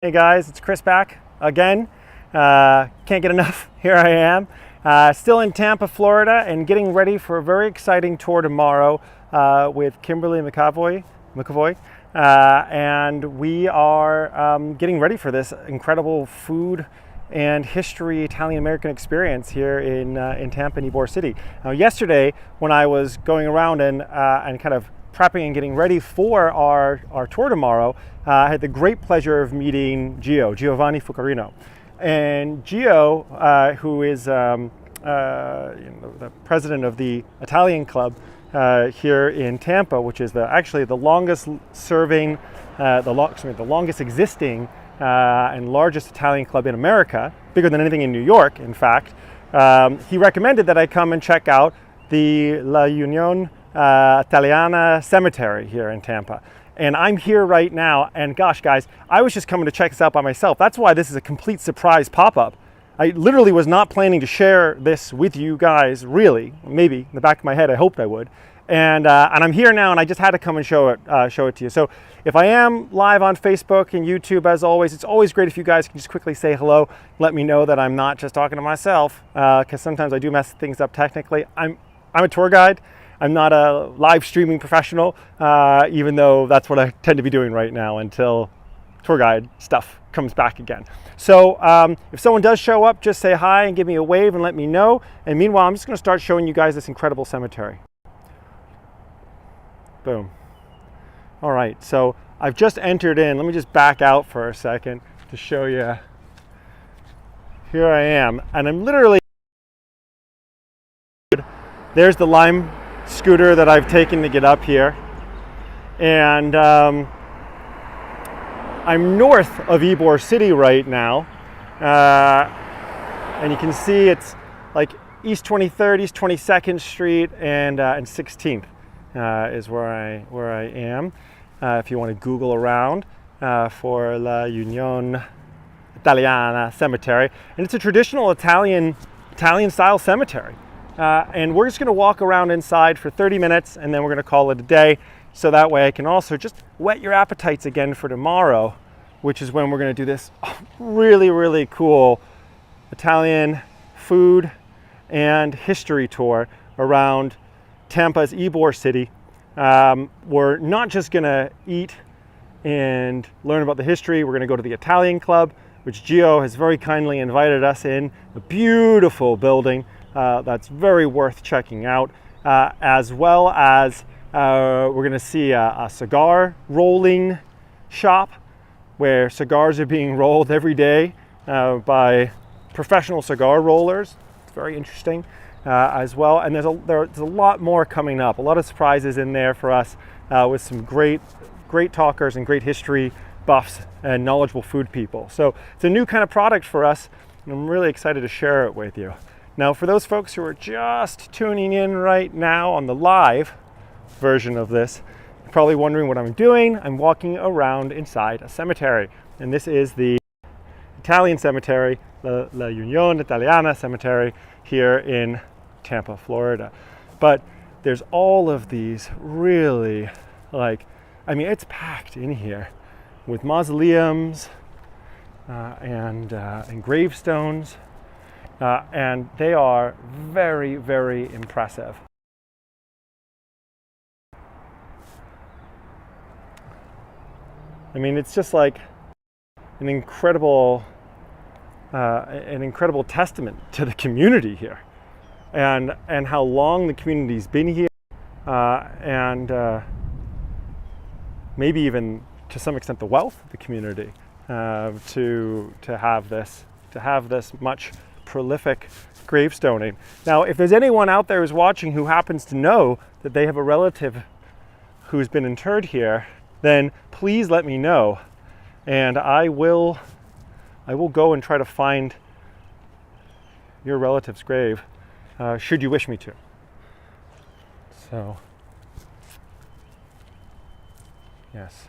Hey guys, it's Chris back again. Can't get enough. Here I am, still in Tampa, Florida, and getting ready for a very exciting tour tomorrow with Kimberly McAvoy, and we are getting ready for this incredible food and history Italian-American experience here in Tampa and Ybor City. Now, yesterday, when I was going around and kind of prepping and getting ready for our tour tomorrow, I had the great pleasure of meeting Giovanni Fucarino. And Gio, who is the president of the Italian club here in Tampa, which is actually the longest serving, the longest existing and largest Italian club in America, bigger than anything in New York, in fact. He recommended that I come and check out the L'Unione Italiana Cemetery here in Tampa. And I'm here right now, and gosh guys, I was just coming to check this out by myself. That's why this is a complete surprise pop-up. I literally was not planning to share this with you guys, really. Maybe in the back of my head I hoped I would. And I'm here now, and I just had to come and show it to you. So if I am live on Facebook and YouTube, as always, it's always great if you guys can just quickly say hello, let me know that I'm not just talking to myself, because sometimes I do mess things up technically. I'm a tour guide. I'm not a live streaming professional, even though that's what I tend to be doing right now until tour guide stuff comes back again. So if someone does show up, just say hi and give me a wave and let me know. And meanwhile, I'm just going to start showing you guys this incredible cemetery. Boom. All right, so I've just entered in. Let me just back out for a second to show you. Here I am, and I'm literally, there's the lime scooter that I've taken to get up here, and I'm north of Ybor City right now, and you can see it's like East 23rd, East 22nd Street, and 16th is where I am. If you want to Google around for L'Unione Italiana Cemetery, and it's a traditional Italian style cemetery. And we're just going to walk around inside for 30 minutes, and then we're going to call it a day. So that way I can also just whet your appetites again for tomorrow, which is when we're going to do this really, really cool Italian food and history tour around Tampa's Ybor City. We're not just going to eat and learn about the history. We're going to go to the Italian club, which Gio has very kindly invited us in. A beautiful building. That's very worth checking out, as well as we're going to see a cigar rolling shop where cigars are being rolled every day by professional cigar rollers. It's very interesting as well, and there's a lot more coming up, a lot of surprises in there for us with some great talkers and great history buffs and knowledgeable food people. So it's a new kind of product for us, and I'm really excited to share it with you. Now, for those folks who are just tuning in right now on the live version of this, you're probably wondering what I'm doing. I'm walking around inside a cemetery, and this is the Italian cemetery, L'Unione Italiana Cemetery here in Tampa, Florida. But there's all of these really, it's packed in here with mausoleums and gravestones. And they are very, very impressive. I mean, it's just like an incredible testament to the community here, and how long the community's been here, and maybe even to some extent the wealth of the community to have this much prolific gravestoning. Now, if there's anyone out there who's watching who happens to know that they have a relative who's been interred here, then please let me know, and I will go and try to find your relative's grave, should you wish me to. So, yes,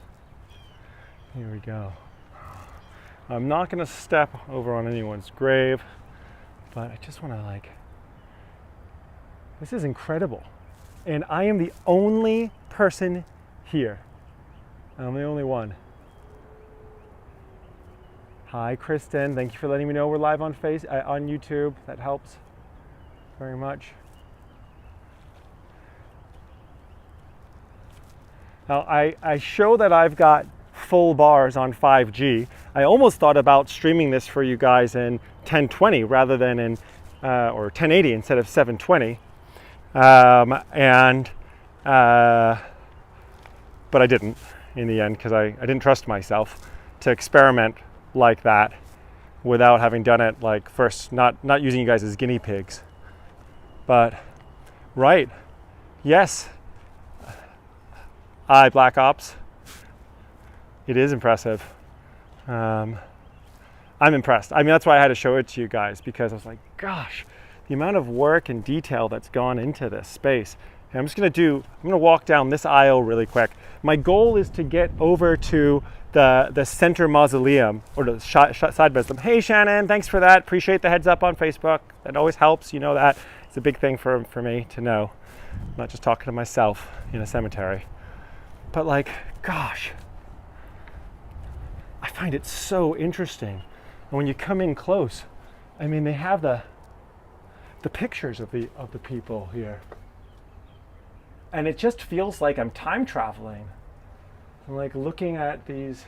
here we go. I'm not going to step over on anyone's grave, but I just want to this is incredible. And I am the only person here. I'm the only one. Hi, Kristen. Thank you for letting me know we're live on on YouTube. That helps very much. Now, I show that I've got full bars on 5G. I almost thought about streaming this for you guys in 1020 rather than in or 1080 instead of 720. But I didn't in the end because I didn't trust myself to experiment like that without having done it like first, not using you guys as guinea pigs. But right, yes, Black Ops. It is impressive. I'm impressed. I mean, that's why I had to show it to you guys, because I was like, gosh, the amount of work and detail that's gone into this space. And I'm going to walk down this aisle really quick. My goal is to get over to the center mausoleum, or the side mausoleum. Hey, Shannon, thanks for that. Appreciate the heads up on Facebook. That always helps. You know that. It's a big thing for me to know. I'm not just talking to myself in a cemetery. But like, gosh, I find it so interesting. And when you come in close, I mean, they have the pictures of the people here. And it just feels like I'm time traveling. I'm like looking at these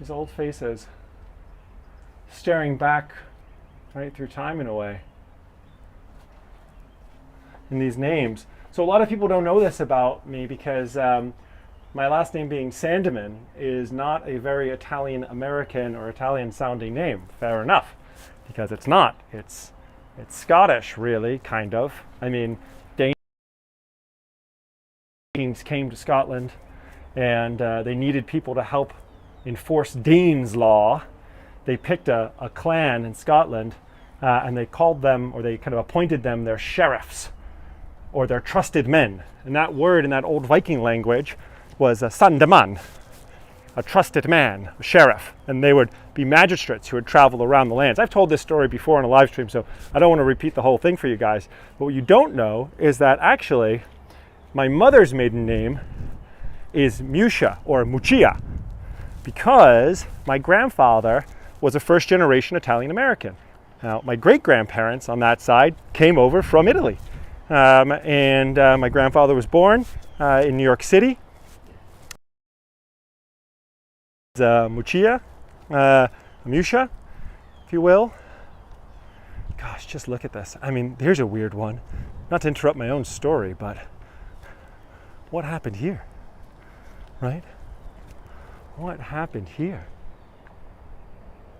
old faces, staring back right through time in a way. And these names. So a lot of people don't know this about me because my last name being Sandeman is not a very Italian American or Italian sounding name. Fair enough, because it's not. It's Scottish, really, kind of. I mean, Danes came to Scotland and they needed people to help enforce Danes law. They picked a clan in Scotland and they called them, or they kind of appointed them, their sheriffs or their trusted men. And that word in that old Viking language was a sandeman, a trusted man, a sheriff. And they would be magistrates who would travel around the lands. I've told this story before on a live stream, so I don't want to repeat the whole thing for you guys. But what you don't know is that actually my mother's maiden name is Musha, or Muccia, because my grandfather was a first-generation Italian American. Now, my great-grandparents on that side came over from Italy. And my grandfather was born in New York City. Musha, if you will. Gosh, just look at this. I mean, here's a weird one. Not to interrupt my own story, but what happened here? Right? What happened here?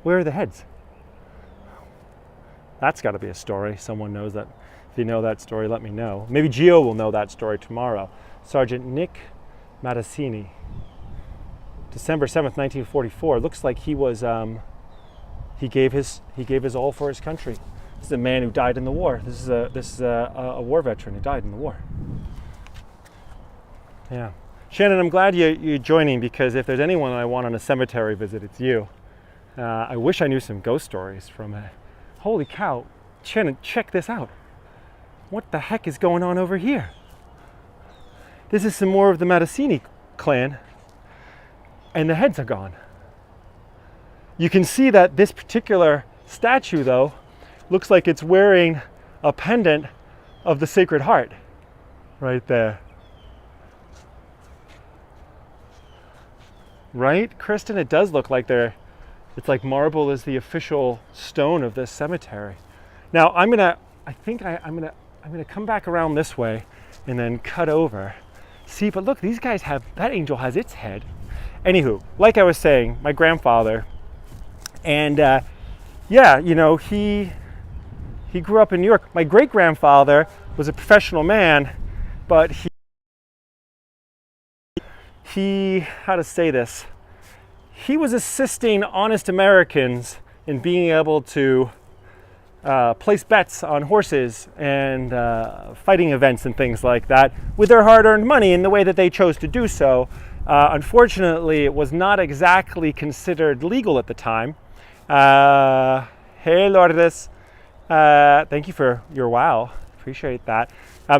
Where are the heads? That's got to be a story. Someone knows that. If you know that story, let me know. Maybe Gio will know that story tomorrow. Sergeant Nick Matassini, December 7th, 1944. Looks like he was he gave his all for his country. This is a man who died in the war. This is a war veteran who died in the war. Yeah. Shannon, I'm glad you're joining, because if there's anyone I want on a cemetery visit, it's you. I wish I knew some ghost stories from it. Holy cow. Shannon, check this out. What the heck is going on over here? This is some more of the Matassini clan, and the heads are gone. You can see that this particular statue, though, looks like it's wearing a pendant of the Sacred Heart right there. Right, Kristen? It does look like it's like marble is the official stone of this cemetery. Now I'm gonna come back around this way and then cut over. See, but look, these guys that angel has its head. Anywho, like I was saying, my grandfather, and he grew up in New York. My great grandfather was a professional man, but he, how to say this, he was assisting honest Americans in being able to place bets on horses and fighting events and things like that with their hard-earned money in the way that they chose to do so. Unfortunately, it was not exactly considered legal at the time. Hey, Lourdes. Thank you for your wow. Appreciate that.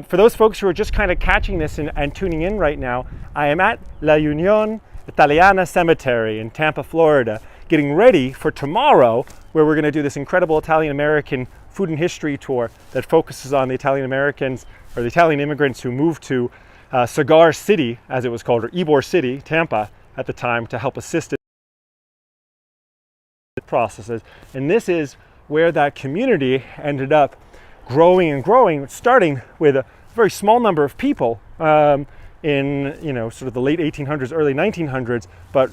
For those folks who are just kind of catching this and tuning in right now, I am at L'Unione Italiana Cemetery in Tampa, Florida. getting ready for tomorrow, where we're going to do this incredible Italian-American food and history tour that focuses on the Italian Americans or the Italian immigrants who moved to Cigar City, as it was called, or Ybor City, Tampa, at the time, to help assist in the processes. And this is where that community ended up growing and growing, starting with a very small number of people in sort of the late 1800s, early 1900s, but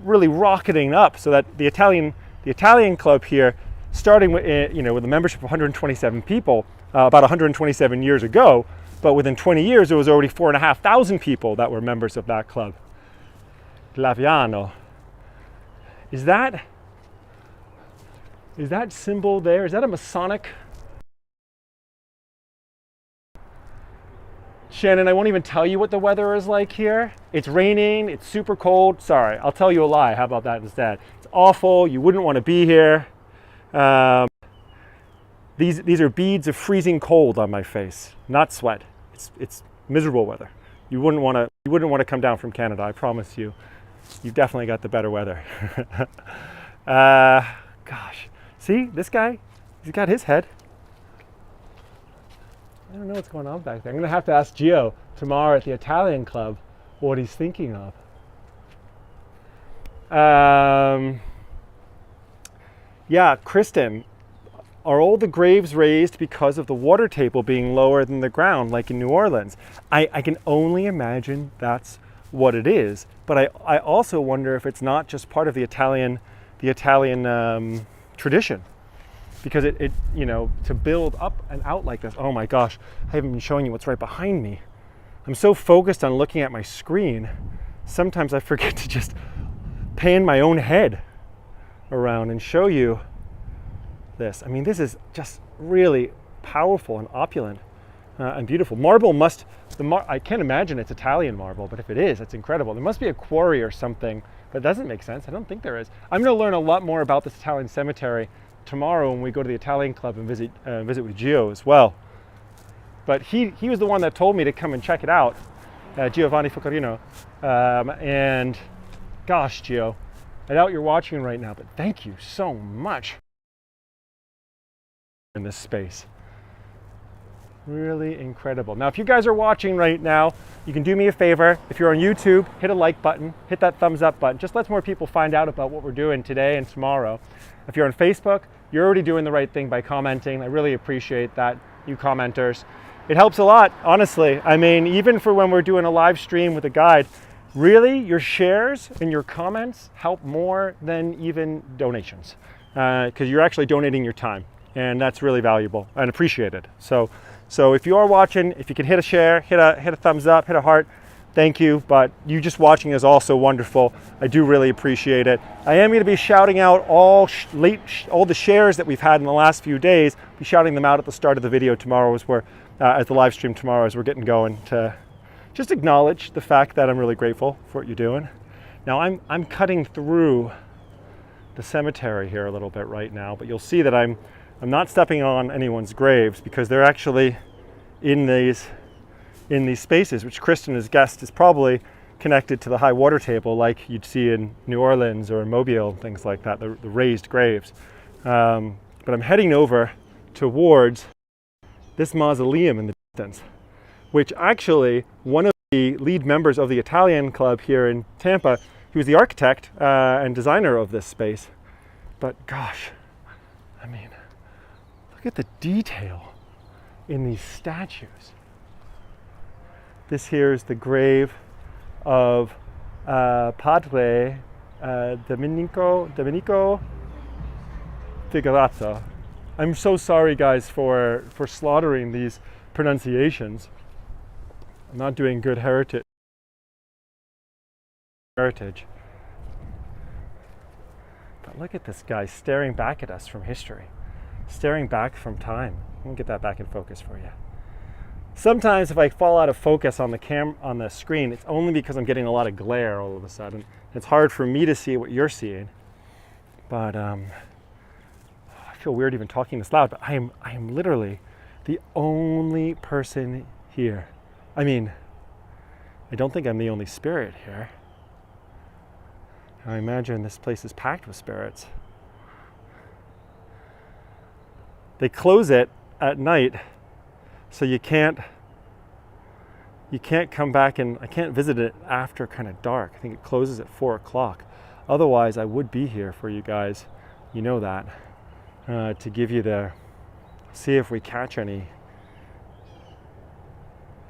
really rocketing up, so that the Italian club here, starting with with a membership of 127 people about 127 years ago, but within 20 years there was already 4,500 people that were members of that club. Glaviano. Is that symbol there? Is that a Masonic? Shannon, I won't even tell you what the weather is like here. It's raining, it's super cold. Sorry, I'll tell you a lie. How about that instead? It's awful, you wouldn't want to be here. These are beads of freezing cold on my face, not sweat. It's miserable weather. You wouldn't want to come down from Canada, I promise you. You've definitely got the better weather. Gosh, see this guy? He's got his head. I don't know what's going on back there. I'm going to have to ask Gio tomorrow at the Italian club what he's thinking of. Yeah, Kristen, are all the graves raised because of the water table being lower than the ground, like in New Orleans? I can only imagine that's what it is. But I also wonder if it's not just part of the Italian tradition. Because it to build up and out like this, oh my gosh, I haven't been showing you what's right behind me. I'm so focused on looking at my screen, sometimes I forget to just pan my own head around and show you this. I mean, this is just really powerful and opulent and beautiful. Marble I can't imagine it's Italian marble, but if it is, it's incredible. There must be a quarry or something, but it doesn't make sense. I don't think there is. I'm going to learn a lot more about this Italian cemetery tomorrow when we go to the Italian club and visit with Gio as well. But he was the one that told me to come and check it out, Giovanni Focarino. And gosh, Gio, I doubt you're watching right now, but thank you so much in this space. Really incredible. Now, if you guys are watching right now, you can do me a favor. If you're on YouTube, hit a like button, hit that thumbs up button. Just lets more people find out about what we're doing today and tomorrow. If you're on Facebook, you're already doing the right thing by commenting. I really appreciate that, you commenters. It helps a lot, honestly. I mean, even for when we're doing a live stream with a guide, really, your shares and your comments help more than even donations, because you're actually donating your time, and that's really valuable and appreciated. So if you are watching, if you can hit a share, hit a thumbs up, hit a heart, thank you. But you just watching is also wonderful. I do really appreciate it. I am going to be shouting out all the shares that we've had in the last few days. Be shouting them out at the start of the video tomorrow as the live stream tomorrow as we're getting going, to just acknowledge the fact that I'm really grateful for what you're doing. Now I'm cutting through the cemetery here a little bit right now, but you'll see that I'm not stepping on anyone's graves, because they're actually in these spaces, which Kristen has guessed is probably connected to the high water table, like you'd see in New Orleans or in Mobile, things like that, the raised graves. But I'm heading over towards this mausoleum in the distance, which actually one of the lead members of the Italian club here in Tampa, he was the architect and designer of this space. But gosh, I mean, look at the detail in these statues. This here is the grave of Padre Domenico Figuerazza. I'm so sorry, guys, for slaughtering these pronunciations. I'm not doing good heritage. But look at this guy staring back at us from history, staring back from time. Let me get that back in focus for you. Sometimes if I fall out of focus on the screen, it's only because I'm getting a lot of glare all of a sudden. It's hard for me to see what you're seeing. But I feel weird even talking this loud, but I am literally the only person here. I mean, I don't think I'm the only spirit here. I imagine this place is packed with spirits. They close it at night, so you can't come back, and I can't visit it after kind of dark. I think it closes at 4 o'clock. Otherwise, I would be here for you guys. You know that. To give you see if we catch any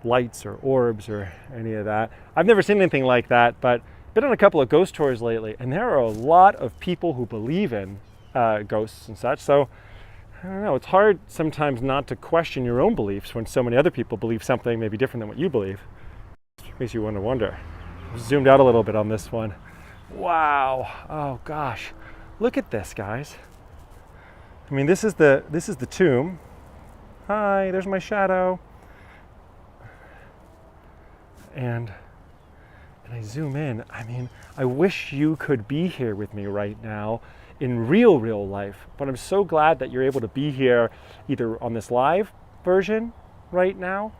lights or orbs or any of that. I've never seen anything like that, but been on a couple of ghost tours lately, and there are a lot of people who believe in ghosts and such. So I don't know, it's hard sometimes not to question your own beliefs when so many other people believe something maybe different than what you believe. It makes you wonder. Zoomed out a little bit on this one. Wow. Oh gosh. Look at this, guys. I mean, this is the tomb. Hi, there's my shadow. And I zoom in. I mean, I wish you could be here with me right now in real life, but I'm so glad that you're able to be here either on this live version right now,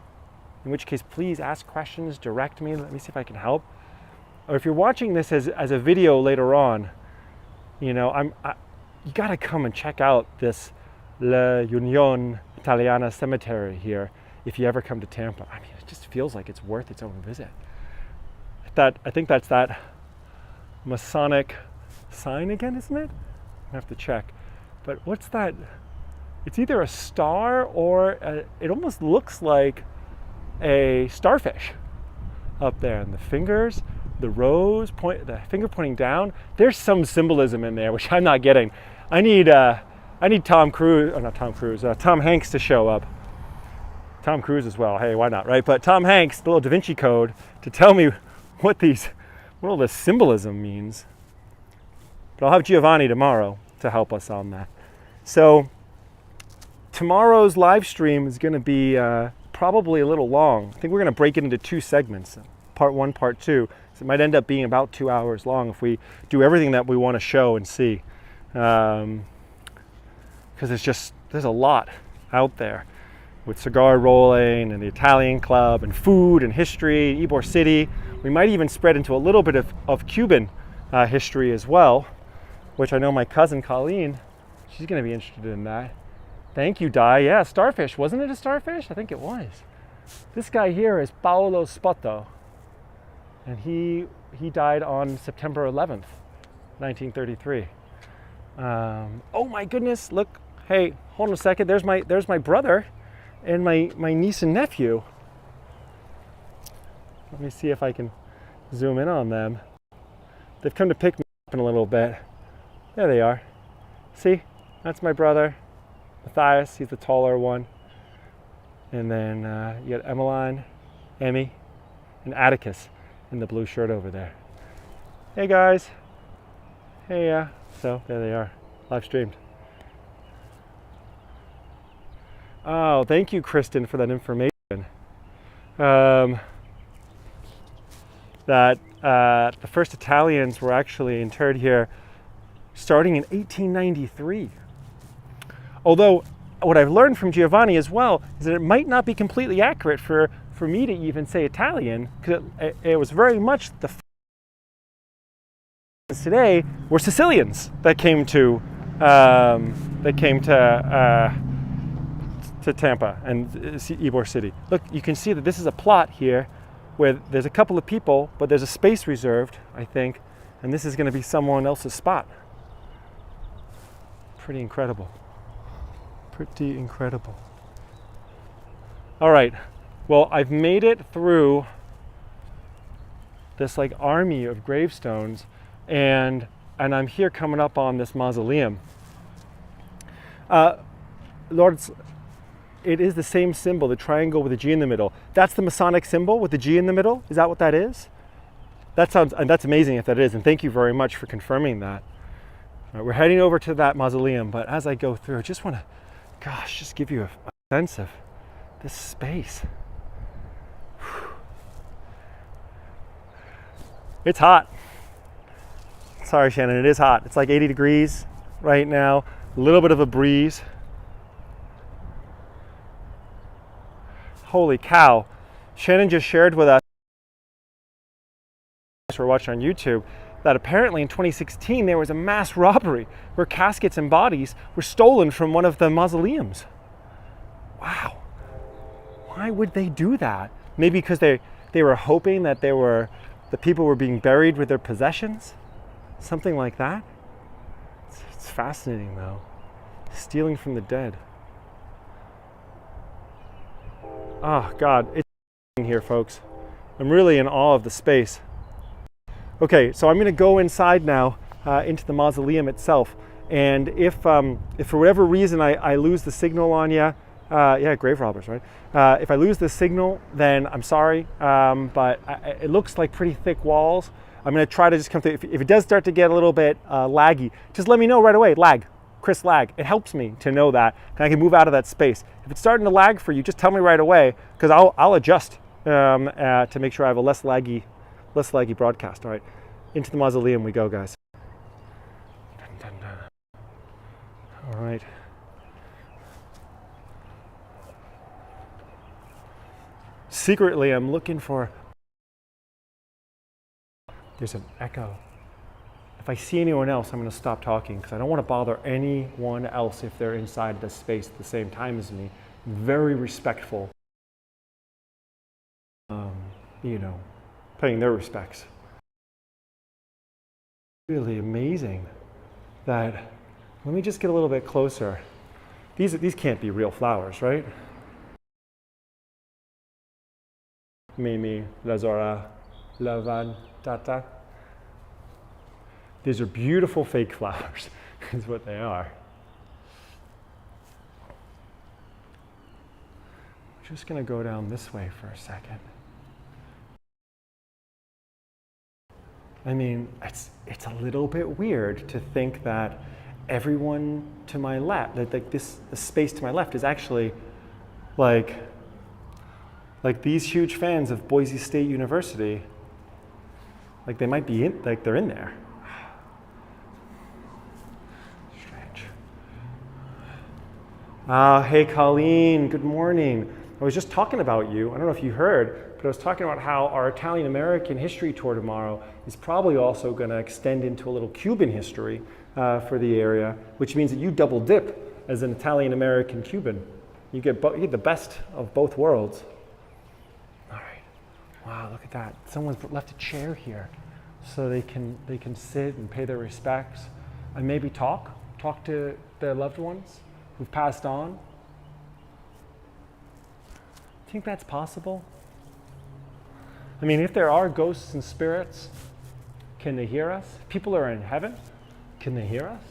in which case please ask questions, direct me, let me see if I can help. Or if you're watching this as a video later on, you know, you gotta come and check out this L'Unione Italiana Cemetery here if you ever come to Tampa. I mean, it just feels like it's worth its own visit. I think that's that Masonic sign again, isn't it? I have to check. But what's that? It's either a star or it almost looks like a starfish up there. And the fingers, the rose, the finger pointing down. There's some symbolism in there, which I'm not getting. I need Tom Hanks to show up. Tom Cruise as well. Hey, why not, right? But Tom Hanks, the little Da Vinci Code, to tell me what all this symbolism means. But I'll have Giovanni tomorrow to help us on that. So tomorrow's live stream is going to be probably a little long. I think we're going to break it into 2 segments, part 1, part 2. So it might end up being about 2 hours long if we do everything that we want to show and see. Because there's a lot out there with cigar rolling and the Italian club and food and history, Ybor City. We might even spread into a little bit of Cuban history as well, which I know my cousin Colleen, she's going to be interested in that. Thank you, Di. Yeah, starfish. Wasn't it a starfish? I think it was. This guy here is Paolo Spotto, and he died on September 11th, 1933. Oh my goodness! Look, hey, hold on a second. There's my brother and my niece and nephew. Let me see if I can zoom in on them. They've come to pick me up in a little bit. There they are. See, that's my brother, Matthias. He's the taller one. And then you got Emmeline, Emmy, and Atticus in the blue shirt over there. Hey guys. Hey, so there they are, live streamed. Oh, thank you, Kristen, for that information. That the first Italians were actually interred here starting in 1893. Although what I've learned from Giovanni as well is that it might not be completely accurate for me to even say Italian, because it was very much the today were Sicilians that came to Tampa and Ybor City. Look, you can see that this is a plot here where there's a couple of people, but there's a space reserved, I think, and this is going to be someone else's spot. Pretty incredible. Pretty incredible. All right, well, I've made it through this like army of gravestones, and I'm here coming up on this mausoleum. Lord, it is the same symbol, the triangle with the G in the middle. That's the Masonic symbol with the G in the middle? Is that what that is? That's amazing if that is, and thank you very much for confirming that. All right, we're heading over to that mausoleum, but as I go through, I just want to, just give you a sense of this space. Whew. It's hot. Sorry, Shannon, it is hot. It's like 80 degrees right now, a little bit of a breeze. Holy cow. Shannon just shared with us, we're watching on YouTube, that apparently in 2016 there was a mass robbery where caskets and bodies were stolen from one of the mausoleums. Wow. Why would they do that? Maybe because they were hoping that the people were being buried with their possessions? Something like that? It's fascinating though. Stealing from the dead. Oh God, it's here, folks. I'm really in awe of the space. Okay, so I'm gonna go inside now into the mausoleum itself. And if for whatever reason I lose the signal on you, yeah, grave robbers, right? If I lose the signal, then I'm sorry, but it looks like pretty thick walls. I'm gonna try to just come through. If it does start to get a little bit laggy, just let me know right away. Chris, lag. It helps me to know that, and I can move out of that space. If it's starting to lag for you, just tell me right away, because I'll adjust to make sure I have a less laggy broadcast. All right, into the mausoleum we go, guys. Dun, dun, dun. All right. Secretly, I'm looking for. There's an echo. If I see anyone else, I'm going to stop talking because I don't want to bother anyone else if they're inside the space at the same time as me. Very respectful. Paying their respects. Really amazing that. Let me just get a little bit closer. These can't be real flowers, right? Mimi, Lazora, Lavan, Tata. These are beautiful fake flowers, is what they are. I'm just gonna go down this way for a second. I mean, it's a little bit weird to think that everyone to my left, that the space to my left is actually like these huge fans of Boise State University. Like they might be they're in there. Hey Colleen, good morning. I was just talking about you. I don't know if you heard, but I was talking about how our Italian American history tour tomorrow is probably also going to extend into a little Cuban history for the area, which means that you double dip as an Italian American Cuban. You get the best of both worlds. All right. Wow, look at that. Someone's left a chair here so they can sit and pay their respects and maybe talk to their loved ones who've passed on. Do you think that's possible? I mean, if there are ghosts and spirits, can they hear us? If people are in heaven, can they hear us?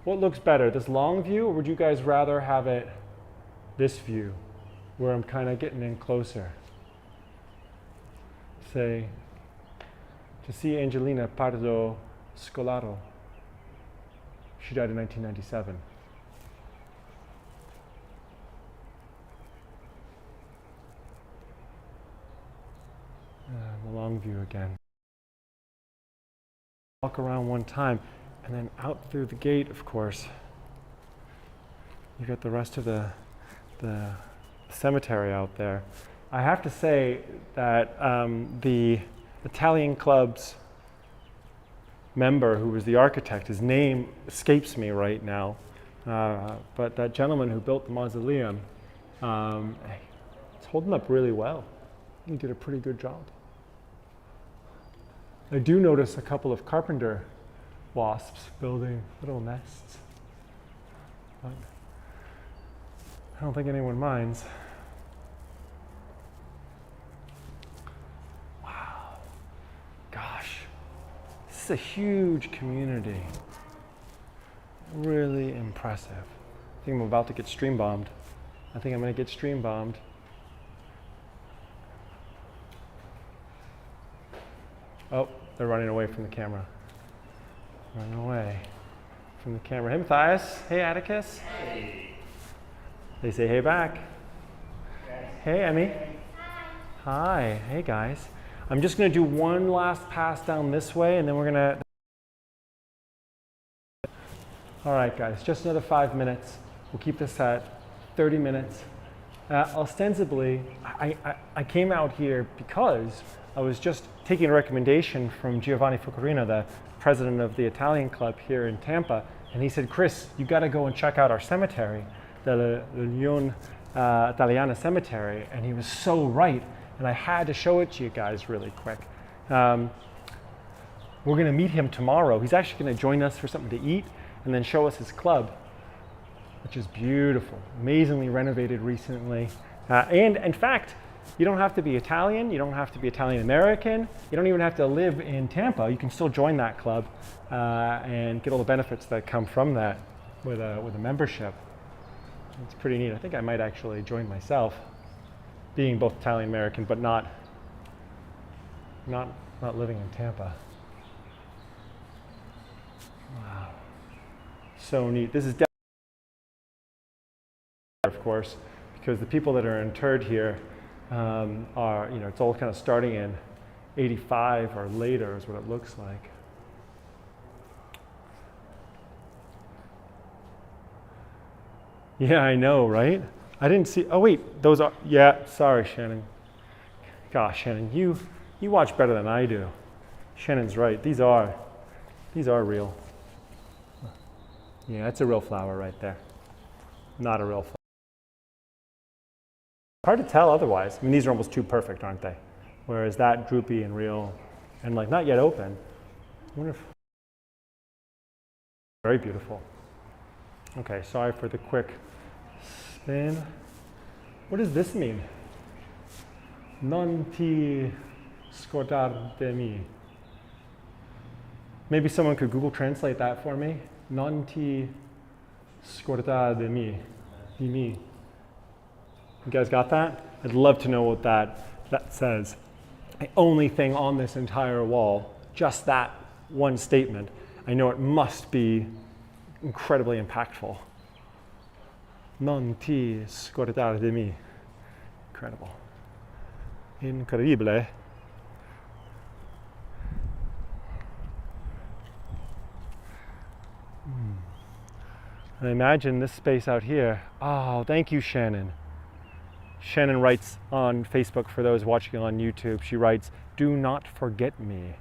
What looks better, this long view, or would you guys rather have it this view, where I'm kind of getting in closer? Say, to see Angelina Pardo Scolaro. She died in 1997. The long view again. Walk around one time, and then out through the gate, of course. You got the rest of the cemetery out there. I have to say that the Italian club's member who was the architect, his name escapes me right now, but that gentleman who built the mausoleum, it's holding up really well. He did a pretty good job. I do notice a couple of carpenter wasps building little nests, but I don't think anyone minds. Wow, gosh, this is a huge community. Really impressive. I think I'm about to get stream bombed. I think I'm going to get stream bombed. Oh, they're running away from the camera. Running away from the camera. Hey, Matthias. Hey, Atticus. Hey. They say hey back. Hey, Emmy. Hi. Hi. Hey, guys. I'm just going to do one last pass down this way, and then we're going to... All right, guys. Just another 5 minutes. We'll keep this at 30 minutes. Ostensibly, I came out here because I was just taking a recommendation from Giovanni Fucurino, the president of the Italian club here in Tampa, and he said, Chris, you got to go and check out our cemetery, the L'Unione Italiana Cemetery, and he was so right, and I had to show it to you guys really quick. We're going to meet him tomorrow. He's actually going to join us for something to eat and then show us his club, which is beautiful, amazingly renovated recently. And in fact, you don't have to be Italian, you don't have to be Italian American, you don't even have to live in Tampa. You can still join that club and get all the benefits that come from that with a membership. It's pretty neat. I think I might actually join myself, being both Italian American but not living in Tampa. Wow, so neat. This is of course, because the people that are interred here are, it's all kind of starting in 85 or later is what it looks like. Yeah, I know, right? I didn't see, oh wait, those are, yeah, sorry, Shannon. Gosh, Shannon, you watch better than I do. Shannon's right, these are real. Yeah, it's a real flower right there. Not a real flower. Hard to tell otherwise. I mean, these are almost too perfect, aren't they? Whereas that droopy and real and like not yet open. I wonder if, very beautiful. Okay, sorry for the quick spin. What does this mean? Non ti scordar de mi. Maybe someone could Google translate that for me. Non ti scordar de mi. Di mi. You guys got that? I'd love to know what that says. The only thing on this entire wall, just that one statement, I know it must be incredibly impactful. Non ti scordar de mi. Incredible. Incredibile. I imagine this space out here. Oh, thank you, Shannon. Shannon writes on Facebook, for those watching on YouTube, she writes, do not forget me.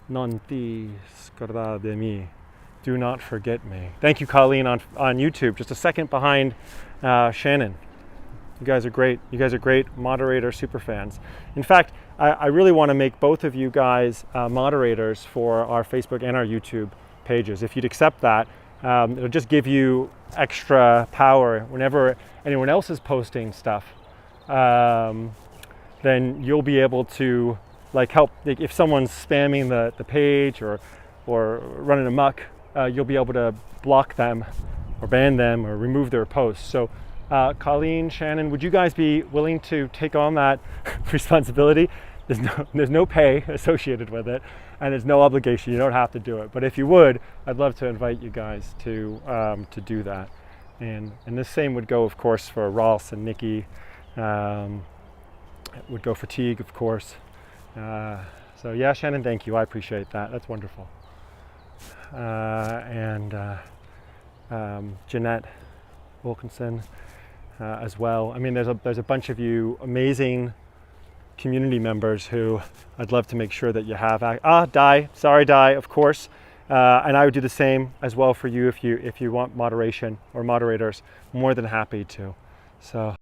Non ti scordar de mi. Do not forget me. Thank you, Colleen, on YouTube. Just a second behind Shannon. You guys are great. You guys are great moderator super fans. In fact, I really want to make both of you guys moderators for our Facebook and our YouTube pages. If you'd accept that, it'll just give you extra power whenever anyone else is posting stuff. Then you'll be able to help. If someone's spamming the page or running amok, you'll be able to block them or ban them or remove their posts. So Colleen, Shannon, would you guys be willing to take on that responsibility? There's no pay associated with it, and there's no obligation. You don't have to do it. But if you would, I'd love to invite you guys to do that. And the same would go, of course, for Ross and Nikki. It would go for Teague, of course. So yeah, Shannon, thank you. I appreciate that. That's wonderful. And Jeanette Wilkinson as well. I mean, there's a bunch of you amazing community members who I'd love to make sure that you have. Di, sorry, Di, of course. And I would do the same as well for you if you want moderation or moderators. More than happy to. So,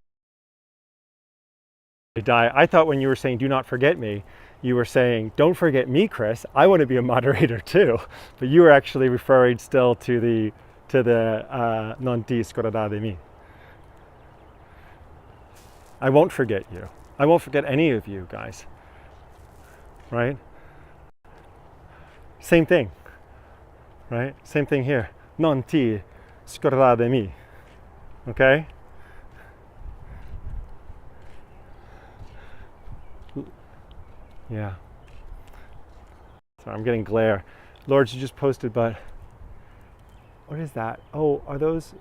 Di, I thought when you were saying "do not forget me," you were saying "don't forget me, Chris. I want to be a moderator too." But you were actually referring still to the non ti scordar de mi. I won't forget you. I won't forget any of you guys. Right? Same thing. Right? Same thing here. Non ti scordar de mi. Okay? Yeah. Sorry, I'm getting glare. Lords, you just posted, but what is that? Oh, are those?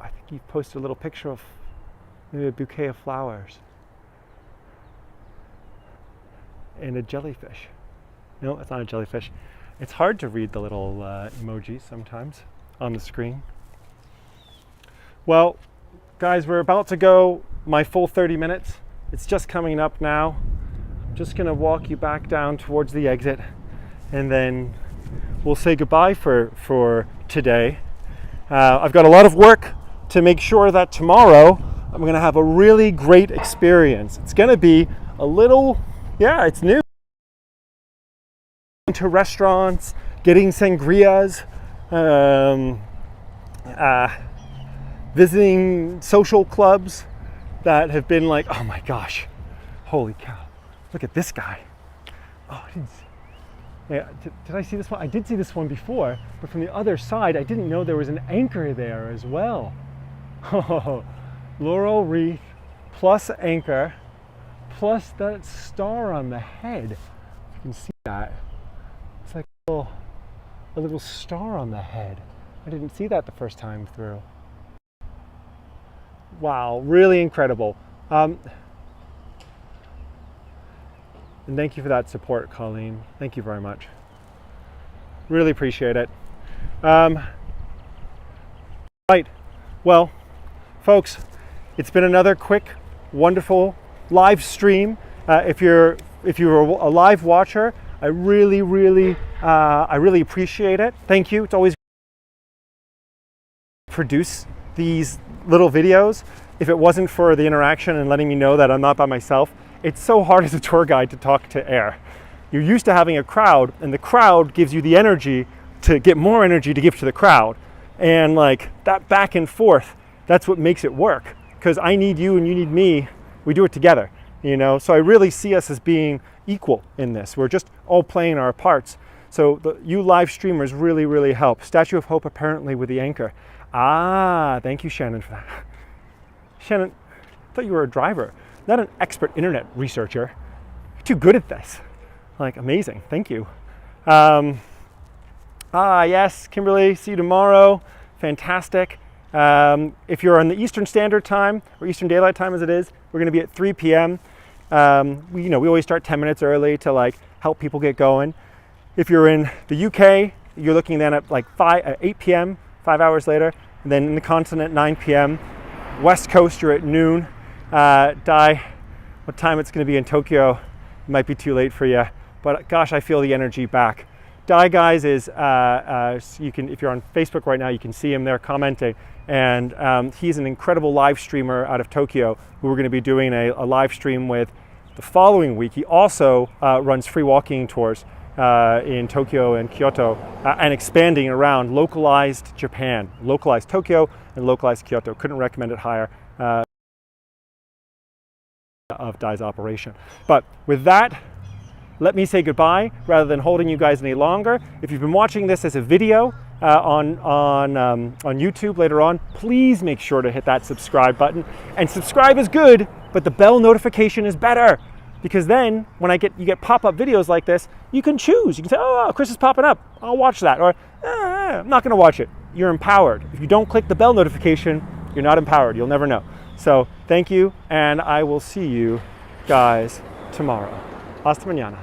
I think you posted a little picture of maybe a bouquet of flowers and a jellyfish. No, it's not a jellyfish. It's hard to read the little emojis sometimes on the screen. Well, Guys, we're about to go my full 30 minutes. It's just coming up now. I'm just gonna walk you back down towards the exit, and then we'll say goodbye for today. I've got a lot of work to make sure that tomorrow I'm gonna have a really great experience. It's gonna be a little, yeah, it's new. To restaurants, getting sangrias, visiting social clubs that have been like, oh my gosh, holy cow, look at this guy. Oh, I didn't see. Yeah, did I see this one? I did see this one before, but from the other side, I didn't know there was an anchor there as well. Oh, laurel wreath plus anchor plus that star on the head. You can see that. It's like a little star on the head. I didn't see that the first time through. Wow, really incredible. And thank you for that support, Colleen. Thank you very much. Really appreciate it. Right, well, folks, it's been another quick, wonderful live stream. If you're a live watcher, I really appreciate it. Thank you. It's always produce these little videos. If it wasn't for the interaction and letting me know that I'm not by myself, it's so hard as a tour guide to talk to air. You're used to having a crowd, and the crowd gives you the energy to get more energy to give to the crowd. And like that back and forth, that's what makes it work. Because I need you and you need me. We do it together, you know? So I really see us as being equal in this. We're just all playing our parts. So you live streamers really help. Statue of Hope apparently with the anchor. Ah, thank you, Shannon, for that. Shannon, I thought you were a driver, not an expert internet researcher. You're too good at this. Like, amazing, thank you. Yes, Kimberly, see you tomorrow. Fantastic. If you're on the Eastern Standard Time, or Eastern Daylight Time as it is, we're gonna be at 3 p.m. We always start 10 minutes early to like help people get going. If you're in the UK, you're looking then at like 8 p.m., 5 hours later, and then in the continent, 9 p.m. West Coast, you're at noon. What time it's gonna be in Tokyo, it might be too late for you, but gosh, I feel the energy back. Dai Guys is, if you're on Facebook right now, you can see him there commenting, and he's an incredible live streamer out of Tokyo who we're gonna be doing a live stream with the following week. He also runs free walking tours in Tokyo and Kyoto, and expanding around localized Japan, localized Tokyo and localized Kyoto. Couldn't recommend it higher of Dai's operation. But with that, let me say goodbye rather than holding you guys any longer. If you've been watching this as a video on YouTube later on, please make sure to hit that subscribe button. And subscribe is good, but the bell notification is better. Because then, when you get pop-up videos like this, you can choose. You can say, oh, Chris is popping up. I'll watch that. Or, I'm not going to watch it. You're empowered. If you don't click the bell notification, you're not empowered. You'll never know. So, thank you, and I will see you guys tomorrow. Hasta mañana.